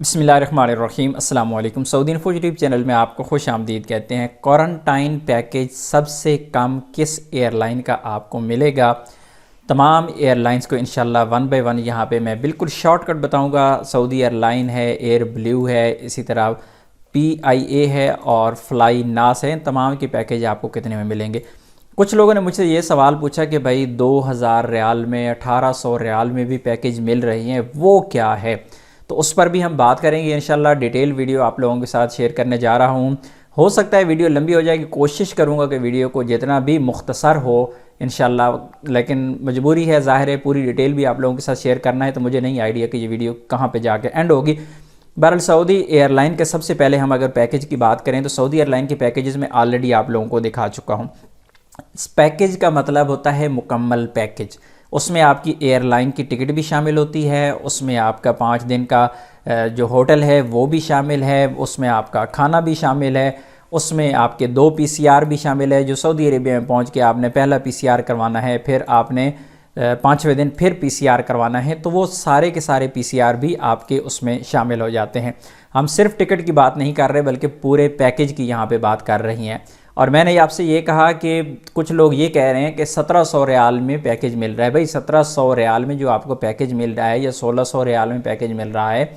बिस्मिल्लाहिर्रहमानिर्रहीम अस्सलाम वालेकुम। सऊदी इन्फो यूट्यूब चैनल में आपको खुश आमदीद कहते हैं। क्वारंटाइन पैकेज सबसे कम किस एयरलाइन का आपको मिलेगा? तमाम एयरलाइंस को इंशाल्लाह वन बाय वन यहाँ पे मैं बिल्कुल शॉर्टकट बताऊँगा। सऊदी एयरलाइन है, एयर ब्लू है, इसी तरह PIA है और फ्लाई नास है। इन तमाम के पैकेज आपको कितने में मिलेंगे? कुछ लोगों ने मुझसे ये सवाल पूछा कि भाई 2000 रियाल में 1800 रियाल में भी पैकेज मिल रही हैं, वो क्या है? तो उस पर भी हम बात करेंगे इंशाल्लाह। डिटेल वीडियो आप लोगों के साथ शेयर करने जा रहा हूँ। हो सकता है वीडियो लंबी हो जाएगी, कोशिश करूँगा कि वीडियो को जितना भी मुख्तसर हो इंशाल्लाह, लेकिन मजबूरी है, ज़ाहिर है पूरी डिटेल भी आप लोगों के साथ शेयर करना है, तो मुझे नहीं आइडिया कि ये वीडियो कहाँ पे जाके एंड होगी। बहरहाल सऊदी एयरलाइन के सबसे पहले हम अगर पैकेज की बात करें तो सऊदी एयरलाइन के पैकेजेस में ऑलरेडी आप लोगों को दिखा चुका हूँ। इस पैकेज का मतलब होता है मुकम्मल पैकेज। उसमें आपकी एयरलाइन की टिकट भी शामिल होती है, उसमें आपका 5 दिन का जो होटल है वो भी शामिल है, उसमें आपका खाना भी शामिल है, उसमें आपके 2 PCR भी शामिल है। जो सऊदी अरेबिया में पहुंच के आपने पहला PCR करवाना है, फिर आपने 5वें दिन फिर PCR करवाना है, तो वो सारे के सारे PCR भी आपके उसमें शामिल हो जाते हैं। हम सिर्फ टिकट की बात नहीं कर रहे बल्कि पूरे पैकेज की यहाँ पे बात कर रही हैं। और मैंने आपसे ये कहा कि कुछ लोग ये कह रहे हैं कि 1700 रियाल में पैकेज मिल रहा है। भाई 1700 रियाल में जो आपको पैकेज मिल रहा है या 1600 रियाल में पैकेज मिल रहा है,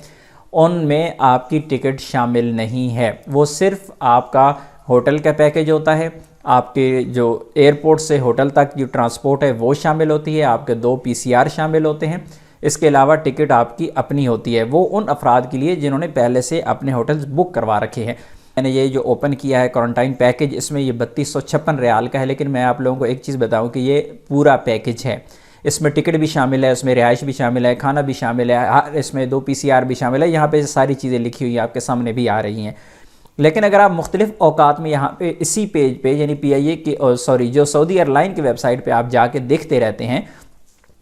उनमें आपकी टिकट शामिल नहीं है। वो सिर्फ आपका होटल का पैकेज होता है, आपके जो एयरपोर्ट से होटल तक जो ट्रांसपोर्ट है वो शामिल होती है, आपके 2 PCR शामिल होते हैं। इसके अलावा टिकट आपकी अपनी होती है, वो उन अफराद के लिए जिन्होंने पहले से अपने होटल्स बुक करवा रखे हैं। मैंने ये जो ओपन किया है क्वारंटाइन पैकेज, इसमें ये 3256 रियाल का है, लेकिन मैं आप लोगों को एक चीज़ बताऊं कि ये पूरा पैकेज है। इसमें टिकट भी शामिल है, उसमें रिहाइश भी शामिल है, खाना भी शामिल है, इसमें 2 PCR भी शामिल है। यहाँ पे सारी चीज़ें लिखी हुई हैं, आपके सामने भी आ रही हैं। लेकिन अगर आप मुख्तलिफ औकात में यहाँ पे इसी पेज पे यानी PIA की जो सऊदी एयरलाइन की वेबसाइट पे आप जाके देखते रहते हैं,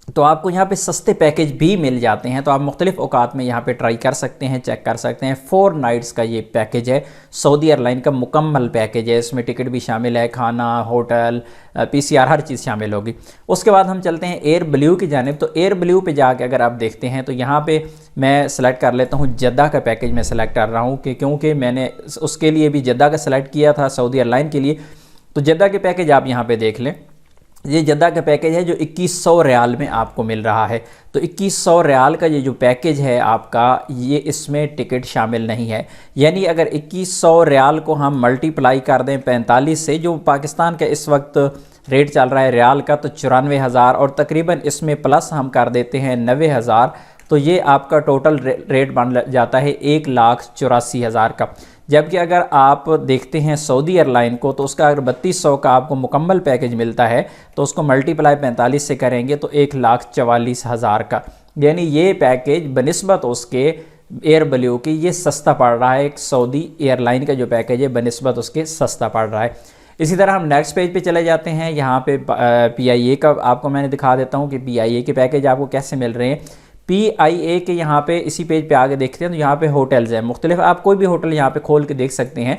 तो आपको यहाँ पे सस्ते पैकेज भी मिल जाते हैं। तो आप मुख्तलिफ औकात में यहाँ पे ट्राई कर सकते हैं, चेक कर सकते हैं। 4 नाइट्स का ये पैकेज है, सऊदी एयरलाइन का मुकम्मल पैकेज है। इसमें टिकट भी शामिल है, खाना, होटल, PCR हर चीज़ शामिल होगी। उसके बाद हम चलते हैं एयर ब्लू की जानिब। तो एयर ब्लू पे जाके अगर आप देखते हैं तो यहाँ पे मैं सेलेक्ट कर लेता हूँ जद्दा का पैकेज। मैं सेलेक्ट कर रहा हूँ कि क्योंकि मैंने उसके लिए भी जद्दा का सेलेक्ट किया था सऊदी एयरलाइन के लिए। तो जद्दा के पैकेज आप यहाँ पर देख लें। ये जद्दा का पैकेज है जो 2100 रियाल में आपको मिल रहा है। तो 2100 रियाल का ये जो पैकेज है आपका, ये इसमें टिकट शामिल नहीं है। यानी अगर 2100 रियाल को हम मल्टीप्लाई कर दें 45 से, जो पाकिस्तान का इस वक्त रेट चल रहा है रियाल का, तो 94,000 और तकरीबन इसमें प्लस हम कर देते हैं 90,000, तो ये आपका टोटल रेट बन जाता है 1,84,000 का। जबकि अगर आप देखते हैं सऊदी एयरलाइन को, तो उसका अगर 3200 का आपको मुकम्मल पैकेज मिलता है, तो उसको मल्टीप्लाई 45 से करेंगे तो 1,44,000 का। यानी ये पैकेज बनिस्बत उसके एयर ब्लू की ये सस्ता पड़ रहा है। एक सऊदी एयरलाइन का जो पैकेज है बनिस्बत उसके सस्ता पड़ रहा है। इसी तरह हम नेक्स्ट पेज पे चले जाते हैं। यहाँ पे PIA का आपको मैंने दिखा देता हूँ कि PIA के पैकेज आपको कैसे मिल रहे हैं। PIA के यहाँ पे इसी पेज पे आगे देखते हैं तो यहाँ पे होटल्स हैं मुख्तलिफ। आप कोई भी होटल यहाँ पे खोल के देख सकते हैं।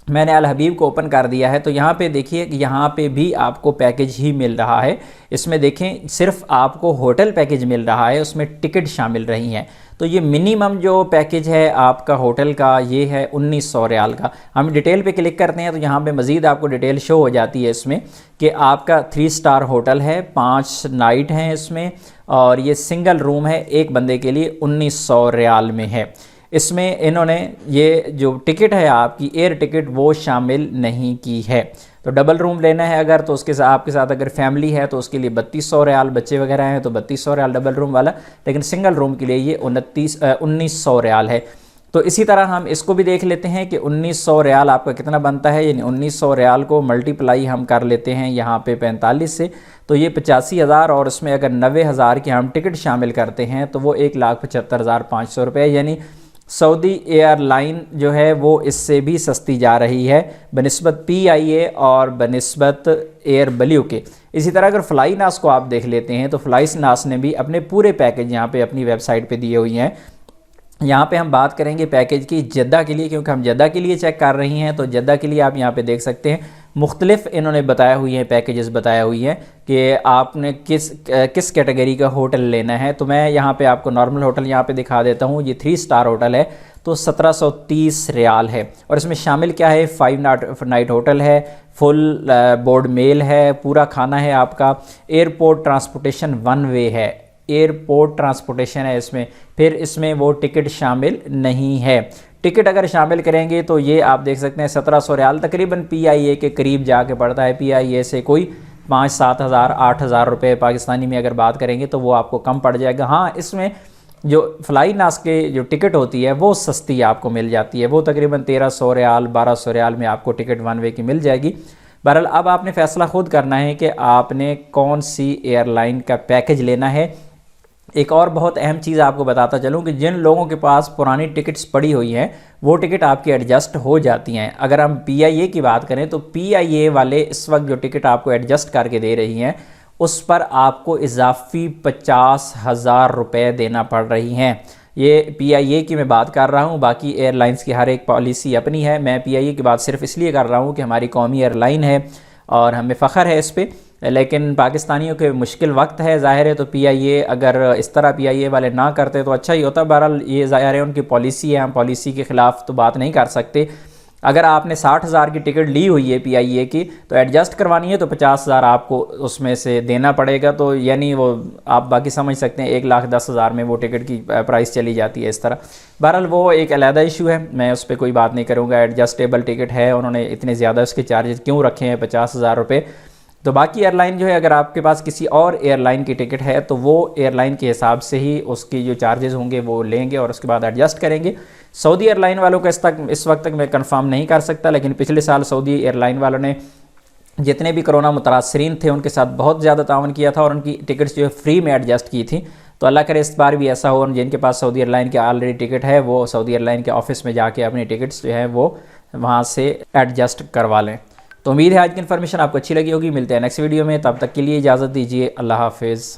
मैंने अल हबीब को ओपन कर दिया है, तो यहाँ पे देखिए कि यहाँ पे भी आपको पैकेज ही मिल रहा है। इसमें देखें सिर्फ आपको होटल पैकेज मिल रहा है, उसमें टिकट शामिल रही हैं। तो ये मिनिमम जो पैकेज है आपका होटल का, ये है 1900 रियाल का। हम डिटेल पे क्लिक करते हैं तो यहाँ पे मज़ीद आपको डिटेल शो हो जाती है इसमें कि आपका 3 स्टार होटल है, 5 नाइट हैं इसमें, और ये सिंगल रूम है, एक बंदे के लिए 1900 रियाल में है। इसमें इन्होंने ये जो टिकट है आपकी एयर टिकट वो शामिल नहीं की है। तो डबल रूम लेना है अगर, तो उसके साथ आपके साथ अगर फैमिली है तो उसके लिए 3200 रियाल, बच्चे वगैरह हैं तो 3200 रियाल डबल रूम वाला, लेकिन सिंगल रूम के लिए ये 1900 रियाल है। तो इसी तरह हम इसको भी देख लेते हैं कि 1900 रियाल आपका कितना बनता है। यानी 1900 रियाल को मल्टीप्लाई हम कर लेते हैं यहाँ पे 45 से, तो ये 85,000, और उसमें अगर 90,000 की हम टिकट शामिल करते हैं तो वो 1,75,500 रुपये। यानी सऊदी एयरलाइन जो है वो इससे भी सस्ती जा रही है बनिस्बत PIA और बनिस्बत एयर ब्लू के। इसी तरह अगर फ्लाई नास को आप देख लेते हैं तो फ्लाई नास ने भी अपने पूरे पैकेज यहाँ पे अपनी वेबसाइट पे दिए हुई हैं। यहाँ पे हम बात करेंगे पैकेज की जद्दा के लिए, क्योंकि हम जद्दा के लिए चेक कर रही हैं। तो जद्दा के लिए आप यहाँ पे देख सकते हैं मुख्तलिफ इन्होंने बताया हुई हैं, पैकेजेस बताया हुई हैं कि आपने किस कैटेगरी का होटल लेना है। तो मैं यहाँ पे आपको नॉर्मल होटल यहाँ पे दिखा देता हूँ। ये 3 स्टार होटल है, तो 1730 रियाल है। और इसमें शामिल क्या है, 5 नाइट होटल है, फुल बोर्ड मेल है, पूरा खाना है आपका, एयरपोर्ट ट्रांसपोर्टेशन 1 वे है, एयरपोर्ट ट्रांसपोर्टेशन है इसमें। फिर इसमें वो टिकट शामिल नहीं है। टिकट अगर शामिल करेंगे तो ये आप देख सकते हैं 1700 रियाल तकरीबन PIA के करीब जाके पड़ता है। PIA से कोई 5-7 हज़ार 8 हज़ार रुपये पाकिस्तानी में अगर बात करेंगे तो वो आपको कम पड़ जाएगा। हाँ, इसमें जो फ्लाई नास के जो टिकट होती है वो सस्ती आपको मिल जाती है, वो तकरीबन 1300 रियाल 1200 रियाल में आपको टिकट 1 वे की मिल जाएगी। बहरहाल अब आपने फ़ैसला खुद करना है कि आपने कौन सी एयरलाइन का पैकेज लेना है। एक और बहुत अहम चीज़ आपको बताता चलूँ कि जिन लोगों के पास पुरानी टिकट्स पड़ी हुई हैं वो टिकट आपकी एडजस्ट हो जाती हैं। अगर हम PIA की बात करें तो PIA वाले इस वक्त जो टिकट आपको एडजस्ट करके दे रही हैं उस पर आपको इजाफी 50,000 रुपये देना पड़ रही हैं। ये PIA की मैं बात कर रहा हूँ, बाकी एयरलाइंस की हर एक पॉलिसी अपनी है। मैं PIA की बात सिर्फ इसलिए कर रहा हूँ कि हमारी कौमी एयरलाइन है और हमें फ़ख्र है इस पर। लेकिन पाकिस्तानियों के मुश्किल वक्त है, ज़ाहिर है, तो PIA अगर इस तरह PIA वाले ना करते तो अच्छा ही होता। बहरहाल ये ज़ाहिर है उनकी पॉलिसी है, हम पॉलिसी के ख़िलाफ़ तो बात नहीं कर सकते। अगर आपने 60,000 की टिकट ली हुई है PIA की तो एडजस्ट करवानी है तो 50,000 आपको उसमें से देना पड़ेगा। तो यानी वो आप बाकी समझ सकते हैं 1,10,000 में वो टिकट की प्राइस चली जाती है इस तरह। बहरहाल वो एक अलहदा इशू है, मैं उस पर कोई बात नहीं करूँगा। एडजस्टेबल टिकट है, उन्होंने इतने ज़्यादा उसके चार्जेस क्यों रखे हैं 50,000 रुपये। तो बाकी एयरलाइन जो है, अगर आपके पास किसी और एयरलाइन की टिकट है तो वो एयरलाइन के हिसाब से ही उसकी जो चार्जेस होंगे वो लेंगे और उसके बाद एडजस्ट करेंगे। सऊदी एयरलाइन वालों का इस वक्त तक मैं कंफर्म नहीं कर सकता, लेकिन पिछले साल सऊदी एयरलाइन वालों ने जितने भी कोरोना मुतासरीन थे उनके साथ बहुत ज़्यादा तावन किया था और उनकी टिकट्स जो है फ्री में एडजस्ट की थी। तो अल्लाह करे इस बार भी ऐसा हो, जिनके पास सऊदी एयरलाइन की ऑलरेडी टिकट है वो सऊदी एयरलाइन के ऑफिस में जाके अपनी टिकट्स जो है वो वहाँ से एडजस्ट करवा लें। तो उम्मीद है आज की इन्फॉर्मेशन आपको अच्छी लगी होगी। मिलते हैं नेक्स्ट वीडियो में, तब तक के लिए इजाज़त दीजिए। अल्लाह हाफिज़।